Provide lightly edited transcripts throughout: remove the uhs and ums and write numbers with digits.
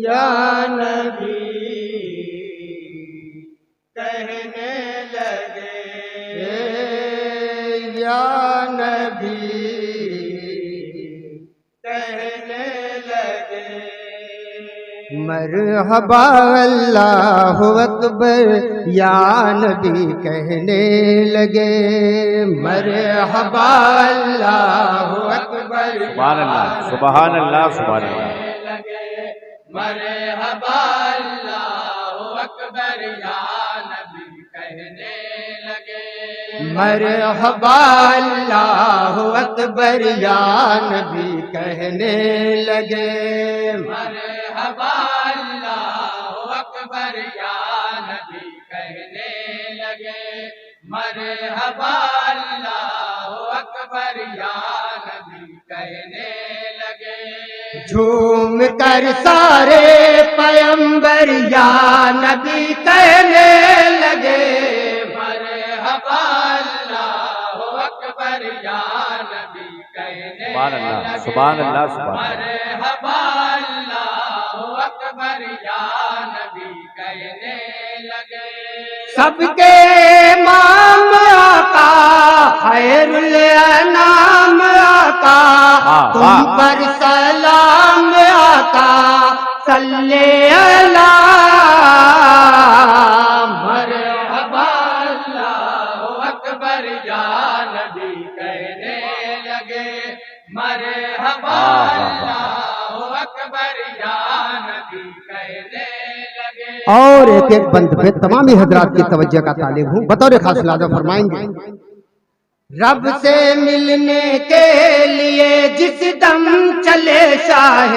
یا نبی کہنے لگے یا نبی کہنے لگے مرحبا اللہ اکبر یا نبی کہنے لگے مرحبا اللہ اکبر سبحان اللہ سبحان اللہ سبحان اللہ مرحبا اللہ اکبر یا نبی کہنے لگے مرحبا اللہ اکبر یا نبی کہنے لگے مرحبا اللہ اکبر یا نبی کہنے لگے مرحبا اللہ اکبر یا نبی کہنے لگے جھوم کر سارے پیمبر یا نبی کہنے لگے مرحبا اللہ اکبر یا نبی کہنے لگے سبحان اللہ مرحبا اللہ اکبر یا نبی کہنے لگے سب کے امام آقا خیر الانام آقا تم پر سلام آقا صلی اللہ مرحبا اللہ اکبر یا نبی کہنے لگے مرحبا اللہ اکبر یا نبی کہنے لگے اور ایک ایک بند پہ تمامی حضرات کی توجہ کا طالب ہوں بطور خاص لازم فرمائیں گے رب سے ملنے کے لیے جس دم چلے شاہ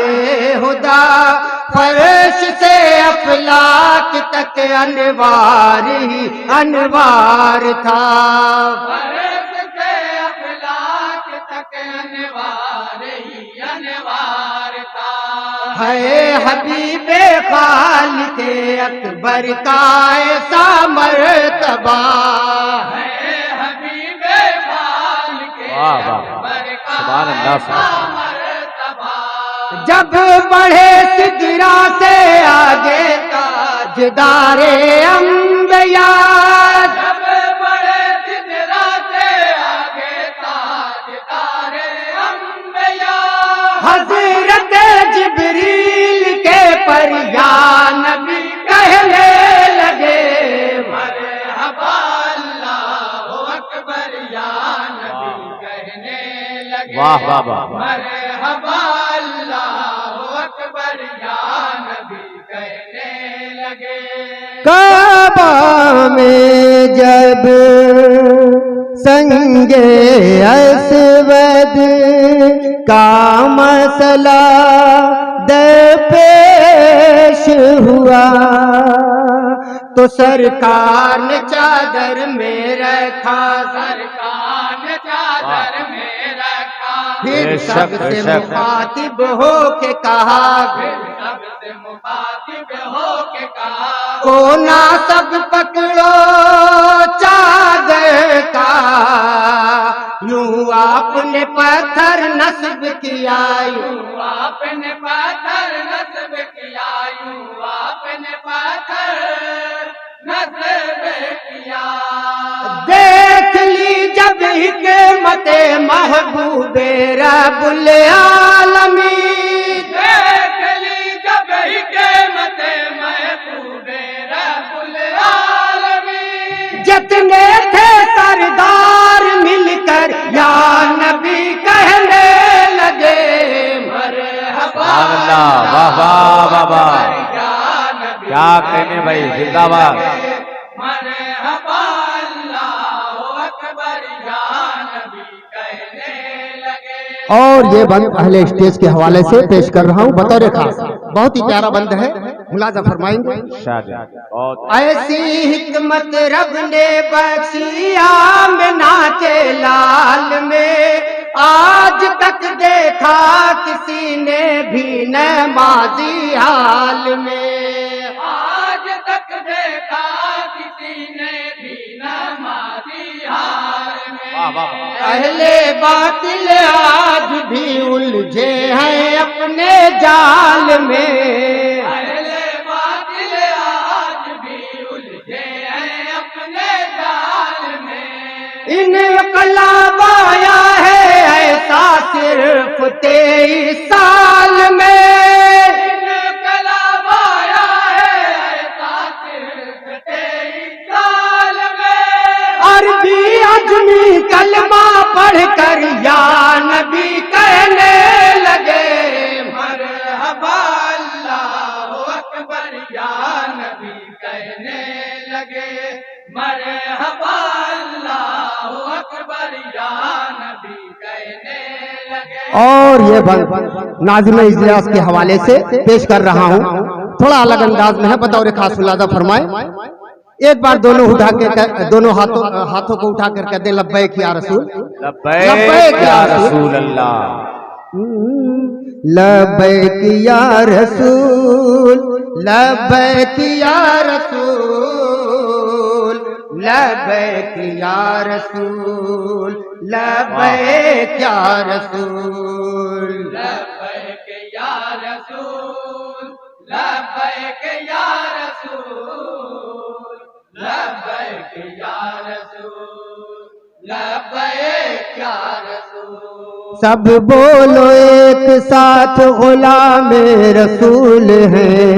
خدا فرش سے افلاک تک انوار ہی انوار تھا فرش سے افلاک تک انوار ہی انوار تھا ہے حبیب خالق اکبر کا ایسا مرتبہ سبحان اللہ جب بڑھے سدرا سے آگے تاجدار انبیاء جب بڑھے سدرا سے آگے تاجدار انبیاء حضرت جبریل کے پر یا نبی کہنے لگے مرحبا اللہ اکبر یا نبی کہنے لگے واہ واہ واہ مرحبا اللہ اکبر یا نبی کہنے لگے کعبہ میں جب سنگ اسود کا مسئلہ درپیش ہوا تو سرکار نے چادر میں رکھا سرکار نے چادر میں رکھا پھر سب سے مخاطب ہو کے کہا پھر سب سے مخاطب ہو کے کہا کونا سب پکڑو چادر کا یوں آپ نے پتھر نصب کیا یوں آپ نے پتھر نصب کیا یوں آپ نے پتھر نصب کیا دیکھ لی جب حکمت محبوب رب العالمین دیکھ لی جب حکمت محبوب رب العالمین جتنے تھے سردار مل کر یا نبی کہنے لگے مرحبا اللہ واہ واہ واہ واہ کیا کہنے بھائی زندہ باد مرحبا اللہ اکبر یا نبی کہنے لگے اور یہ بند اہل اسٹیج کے حوالے سے پیش کر رہا ہوں بطور خاص بہت ہی پیارا بند ہے ملاحظہ فرمائیں گے ایسی حکمت رب نے بخشی آمنہ کے لال میں آج تک دیکھا کسی نے بھی نہ ماضی حال میں آج تک دیکھا کسی نے بھی نہ ماضی حال میں اہل باطل آج بھی الجھے ہیں اپنے جال میں اور یہ بند ناظم اجلاس کے حوالے سے پیش کر رہا ہوں، تھوڑا الگ انداز میں ہے، بطور خاص ملاحظہ فرمائے. ایک بار دونوں ہاتھوں کو اٹھا کر کہتے ہیں لبیک یا رسول، لبیک یا رسول اللہ، لبیک یا رسول، لبیک یا رسول، لبیک یا رسول، لبیک یا رسول، لبیک یا رسول، لبیک یا رسول، لبیک یا رسول، لبیک یا رسول. سب بولو ایک ساتھ غلام رسول ہیں،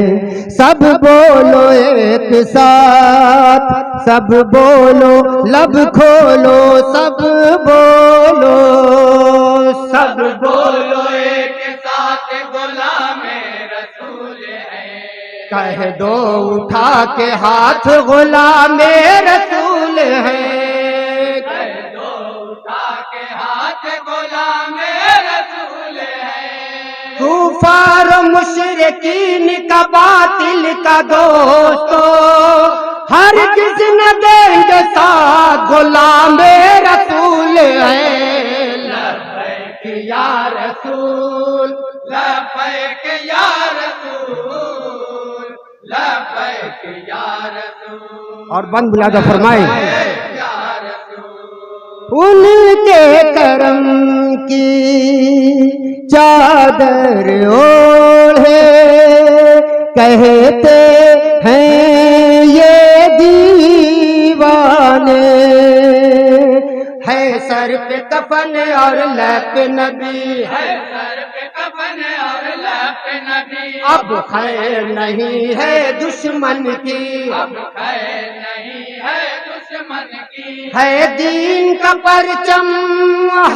سب بولو ایک ساتھ، سب بولو لب کھولو، سب بولو، سب بولو ایک ساتھ غلام رسول ہے. کہہ دو اٹھا کے ہاتھ غلام رسول ہے. کفار مشرکین کا باطل کا دوستو ہرگز نہ دیں گے ساتھ، غلام رسول ہے. لبیک یا رسول، لبیک یا رسول، لبیک یا رسول. اور بند ملاحظہ فرمائیں، یا رسول. ان کے کرم کی چادر اوڑھے کہتے ہیں یہ دیوانے، ہے سر پہ کفن اور لب پہ نبی، ہے سر پہ کفن اور لب پہ نبی. اب خیر نہیں ہے دشمن کی، اب خیر نہیں ہے دشمن کی. ہے دین کا پرچم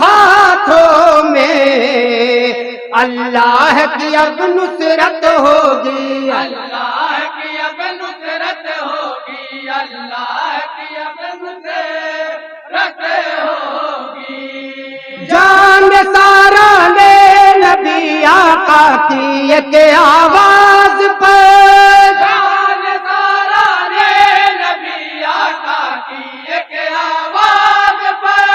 ہاتھوں میں، اللہ کی اب نصرت ہوگی، اللہ کی اب نصرت ہوگی، اللہ کی اب نصرت ہوگی. جان سارا نے نبی آقا کی ایک آواز پر، جان سارا نے نبی آقا کی ایک آواز پر،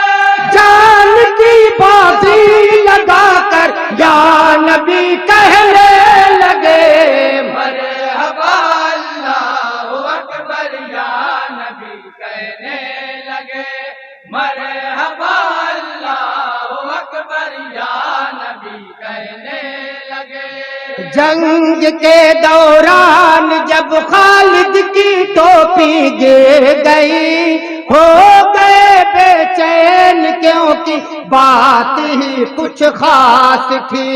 جان کی بازی لگا کر یا نبی کہنے لگے، مرحبا اللہ اکبر یا نبی کہنے لگے، مرحبا اللہ اکبر یا نبی کہنے لگے. جنگ کے دوران جب خالد کی ٹوپی گر گئی، ہو گئے بے چین کیونکہ بات ہی کچھ خاص تھی،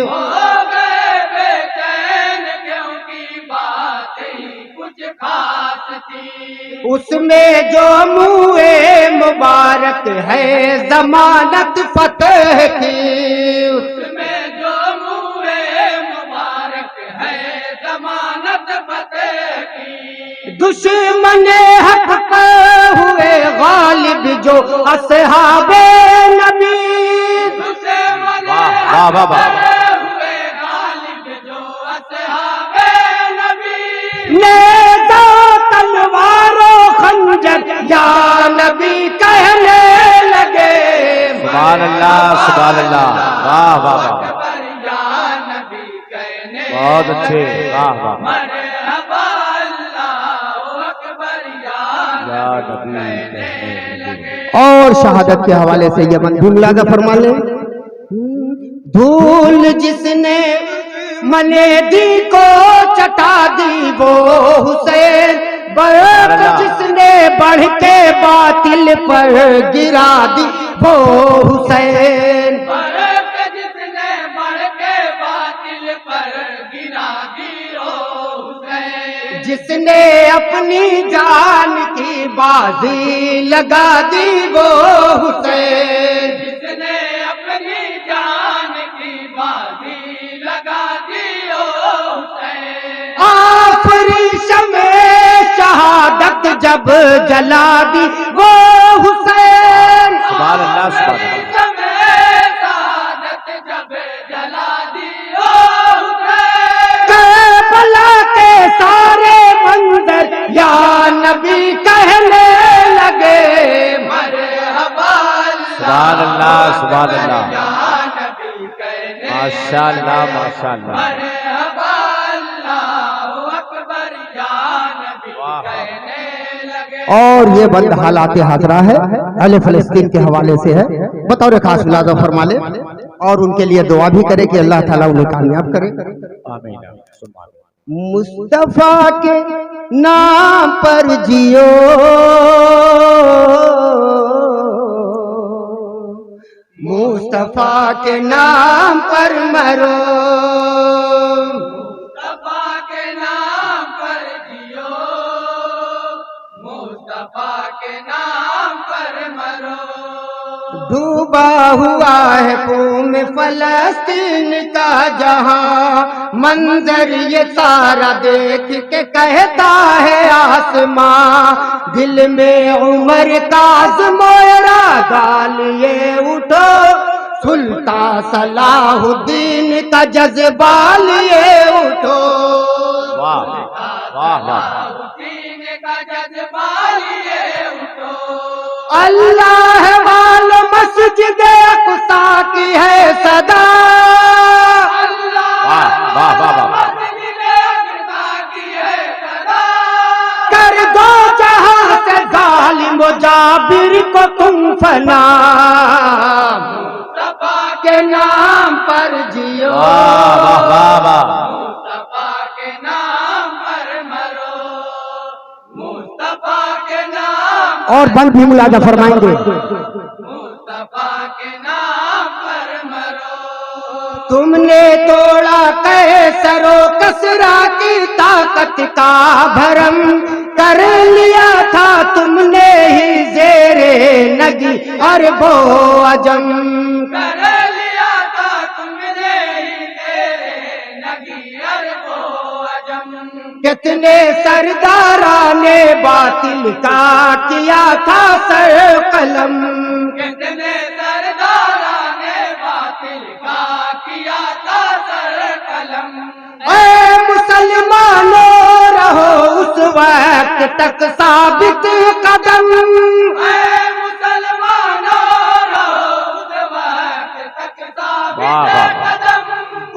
ہو گئے بے چین کیونکہ بات ہی کچھ خاص تھی. اس میں جو منہ مبارک ہے ضمانت فتح کی، اس میں جو منہ مبارک ہے ضمانت فتح کی. دشمن حق پر ہوئے غالب جو اصحاب نبی، دشمن واہ واہ واہ، ہوئے غالب جو اصحاب نبی. نیزہ تلوار و خنجر یا نبی کہنے لگے، سبحان اللہ سبحان اللہ، واہ واہ واہ، اکبر یا نبی کہنے بہت اچھے، واہ واہ، مرحبا اللہ اکبر یا یا نبی نبی کہنے لگے. اور شہادت کے حوالے سے یہ منظور ملاحظہ فرما لیں، دھول جس نے منیدی کو چٹا دی وہ حسین، برق جس نے بڑھ کے باطل پر گرا دی وہ حسین، برق جس نے بڑھ کے باطل پر گرا دی او حسین. جس نے اپنی جان کی بازی لگا دی وہ حسین، جس نے اپنی جان کی بازی لگا دی او حسین. آخری شمع شہادت جب جلا دی وہ حسین، سبحان اللہ سبحان اللہ، شمع شہادت یا نبی کہنے لگے مرحبا سبحان اللہ سبحان اللہ یا نبی کہنے ماشاء اللہ ماشاء اللہ مرحبا اللہ اکبر یا نبی واہ۔ کہنے لگے۔ اور یہ بند حالات حاضرہ ہے اہل فلسطین کے حوالے سے ہے، بطور خاص ملاحظہ فرما لے اور ان کے لیے دعا بھی کرے کہ اللہ تعالیٰ انہیں کامیاب کرے۔ آمین سبحان اللہ۔ مصطفیٰ کے نام پر جیو، مصطفیٰ کے نام پر مرو، مصطفیٰ کے نام پر جیو، مصطفیٰ کے نام پر مرو۔ ڈوبا ہوا ہے خون فلسطین کا جہاں، منظر یہ سارا دیکھ کے کہتا ہے آسماں، دل میں عمر کاظم ارادہ لیے اٹھو، سلطان صلاح الدین کا جذبہ لیے اٹھو۔ واہ واہ واہ۔ دین کا جذبہ لیے اٹھو۔ اللہ والو مسجد اقصی کی ہے صدا، واہ واہ واہ واہ۔ کر دو جہاں سے ظالم و جابر کو تم فنا، مصطفیٰ کے نام پر جیو، واہ واہ واہ۔ مصطفیٰ کے نام پر مرو، مصطفیٰ کے نام اور بند بھی ملاحظہ فرمائیں گے۔ مصطفیٰ کے نام پر مرو۔ تم نے توڑا قیصر و کسریٰ کی طاقت کا بھرم، کر لیا تھا تم نے ہی زیر نگی عرب و عجم، کر لیا تھا تم نے ہی تیرے نگی عرب و عجم۔ کتنے سرداران باطل کا کیا تھا سر قلم، کتنے سرداران نے باطل کا کیا تھا سر قلم۔ اے مسلمانوں رہو اس وقت تک ثابت قدم، اے مسلمانوں رہو اس وقت تک واہ ثابت واہ۔ قدم۔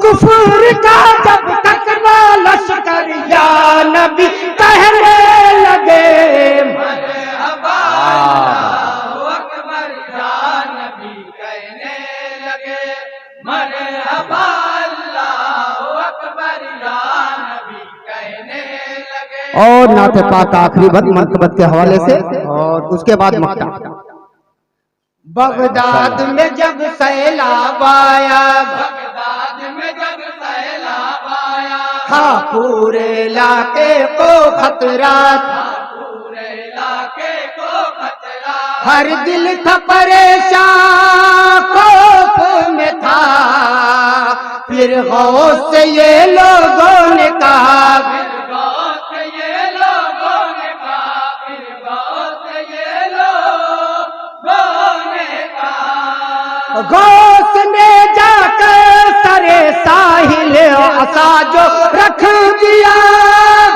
کفر کا جب تک نہ لشکر یا نبی کہنے لگے مرحبا اللہ اکبر یا نبی کہنے لگے، مرحبا اللہ اکبر یا نبی کہنے لگے۔ اور نعت پاک آخری بند مرتبت کے حوالے سے اور اس کے بعد مقطع۔ بغداد میں جب سیلاب آیا، بغداد میں جب سیلاب آیا، تھا پورے علاقے کو خطرہ، پورے علاقے کو خطرہ، ہر دل تھا پریشان خوف میں تھا، پھر غوث سے یہ لوگوں نے کہا، پھر غوث سے یہ لوگوں نے کہا، پھر غوث سے یہ لوگوں نے کہا، غوث نے جا کر سرے ساحل عصا جو رکھ دیا،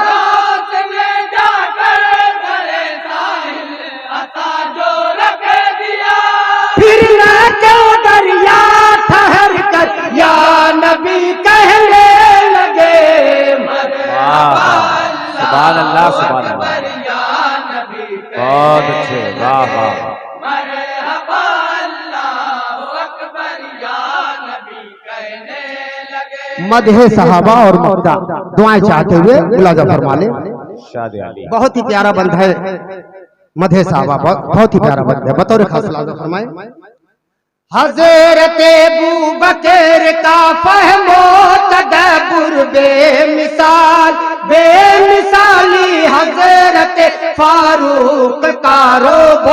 غوث نے جا کر سرے ساحل عصا جو رکھ دیا، پھر نہ کہ دریا ٹھہر کر یا نبی کہنے لگے واہ واہ۔ سبحان اللہ سبحان اللہ۔ یا نبی بہت اچھے واہ واہ۔ مرحبا اللہ اکبر یا نبی کہنے لگے۔ مدح صحابہ اور مقطع دعائیں چاہتے ہوئے ملاحظہ فرما لیں۔ شاد علی۔ بہت ہی پیارا بند ہے مدح صحابہ، بہت ہی پیارا بند ہے، بطور خاص ملاحظہ فرمائیں۔ حضرت ابوبکر کا فہم و تدبر بے مثال، بے مثالی حضرت فاروق کا روب و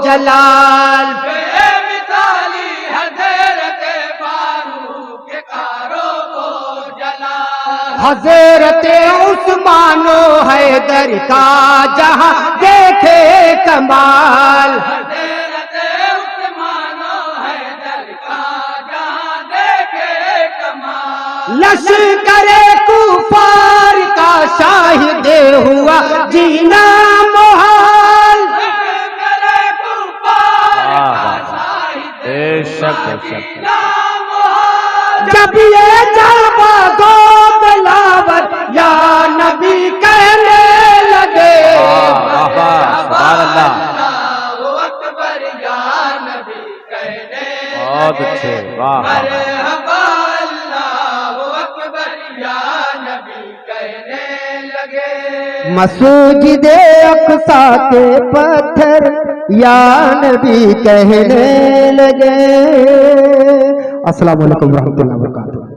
جلال، بے مثالی حضرت فاروق کا روب و جلال، حضرت عثمان و حیدر کا جہاں دیکھے کمال، حضرت عثمان و حیدر کا جہاں دیکھے کمال، لشکر کفار کا شاہد ہوا جینا نبی جابا گو بلاور یا نبی کہنے لگے واہ واہ سبحان اللہ اللہ اکبر یا نبی کہنے بہت اچھے واہ واہ مرحبا اللہ اکبر یا نبی کہنے لگے مسجد اقصی کے پتھر یا نبی کہنے لگے۔ السلام علیکم ورحمۃ اللہ وبرکاتہ۔